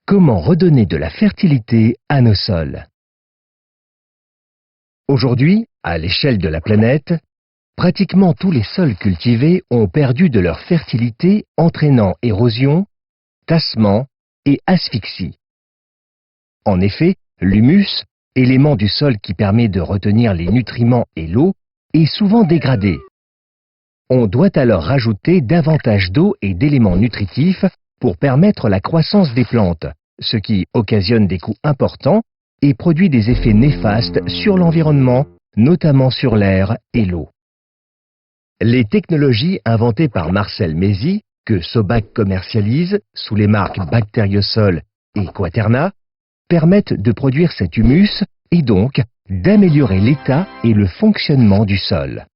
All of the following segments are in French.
Comment redonner de la fertilité à nos sols? Aujourd'hui, à l'échelle de la planète, pratiquement tous les sols cultivés ont perdu de leur fertilité, entraînant érosion, tassement et asphyxie. En effet, l'humus, élément du sol qui permet de retenir les nutriments et l'eau, est souvent dégradé. On doit alors rajouter davantage d'eau et d'éléments nutritifs pour permettre la croissance des plantes, ce qui occasionne des coûts importants et produit des effets néfastes sur l'environnement, notamment sur l'air et l'eau. Les technologies inventées par Marcel Mézy, que Sobac commercialise sous les marques Bacteriosol et Quaterna, permettent de produire cet humus et donc d'améliorer l'état et le fonctionnement du sol.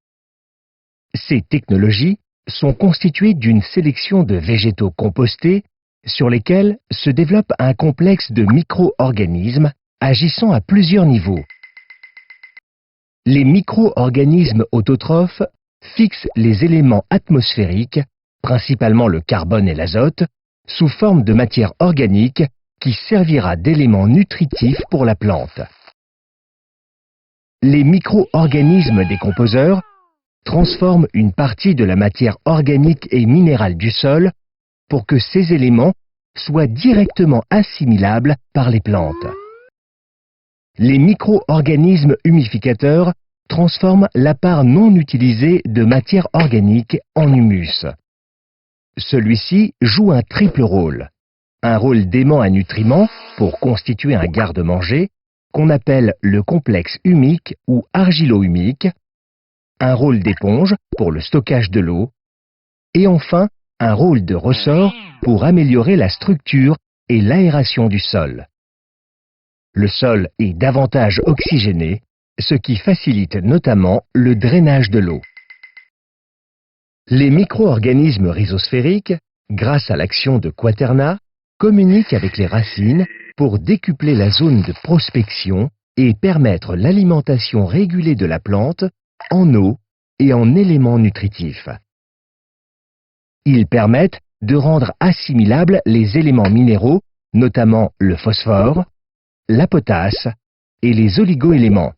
Ces technologies sont constituées d'une sélection de végétaux compostés sur lesquels se développe un complexe de micro-organismes agissant à plusieurs niveaux. Les micro-organismes autotrophes fixent les éléments atmosphériques, principalement le carbone et l'azote, sous forme de matière organique qui servira d'élément nutritif pour la plante. Les micro-organismes décomposeurs transforment une partie de la matière organique et minérale du sol pour que ces éléments soient directement assimilables par les plantes. Les micro-organismes humificateurs transforment la part non utilisée de matière organique en humus. Celui-ci joue un triple rôle. Un rôle d'aimant à nutriments pour constituer un garde-manger qu'on appelle le complexe humique ou argilo-humique, un rôle d'éponge pour le stockage de l'eau, et enfin un rôle de ressort pour améliorer la structure et l'aération du sol. Le sol est davantage oxygéné, ce qui facilite notamment le drainage de l'eau. Les micro-organismes rhizosphériques, grâce à l'action de Quaterna, communiquent avec les racines pour décupler la zone de prospection et permettre l'alimentation régulée de la plante en eau et en éléments nutritifs. Ils permettent de rendre assimilables les éléments minéraux, notamment le phosphore, la potasse et les oligoéléments.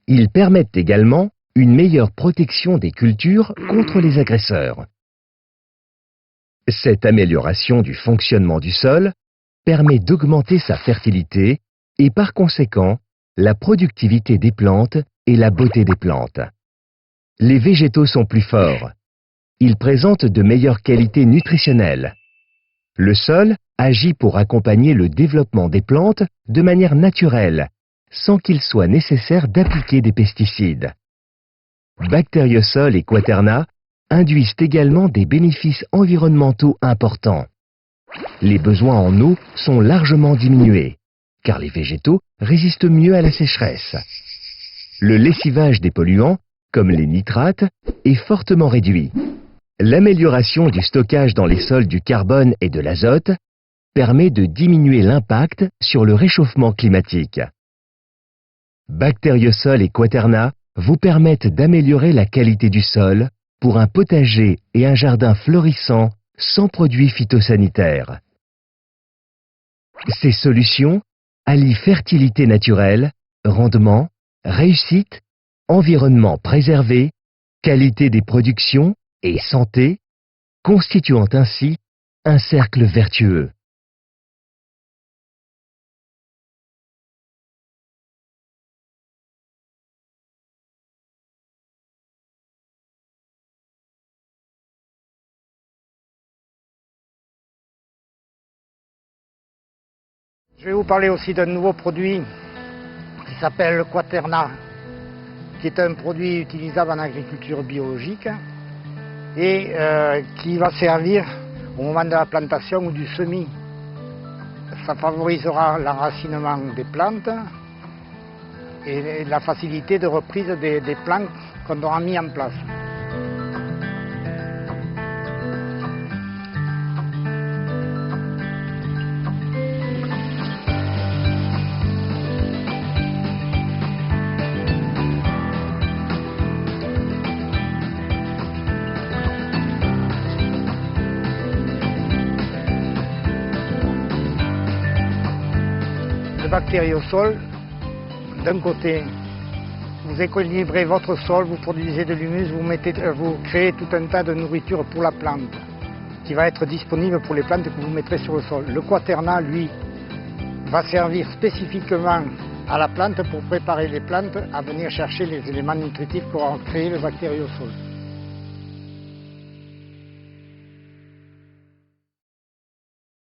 Ils permettent également une meilleure protection des cultures contre les agresseurs. Cette amélioration du fonctionnement du sol permet d'augmenter sa fertilité et par conséquent la productivité des plantes et la beauté des plantes. Les végétaux sont plus forts. Ils présentent de meilleures qualités nutritionnelles. Le sol agit pour accompagner le développement des plantes de manière naturelle, sans qu'il soit nécessaire d'appliquer des pesticides. Bacteriosol et Quaterna induisent également des bénéfices environnementaux importants. Les besoins en eau sont largement diminués, car les végétaux résistent mieux à la sécheresse. Le lessivage des polluants, comme les nitrates, est fortement réduit. L'amélioration du stockage dans les sols du carbone et de l'azote permet de diminuer l'impact sur le réchauffement climatique. Bacteriosol et Quaterna vous permettent d'améliorer la qualité du sol pour un potager et un jardin florissant sans produits phytosanitaires. Ces solutions allient fertilité naturelle, rendement, réussite, environnement préservé, qualité des productions et santé, constituant ainsi un cercle vertueux. Je vais vous parler aussi d'un nouveau produit qui s'appelle le Quaterna, qui est un produit utilisable en agriculture biologique et qui va servir au moment de la plantation ou du semis. Ça favorisera l'enracinement des plantes et la facilité de reprise des plants qu'on aura mis en place. bactéries au sol, d'un côté, vous équilibrez votre sol, vous produisez de l'humus, vous créez tout un tas de nourriture pour la plante qui va être disponible pour les plantes que vous mettrez sur le sol. Le quaterna, lui, va servir spécifiquement à la plante pour préparer les plantes à venir chercher les éléments nutritifs pour en créer les bactéries au sol.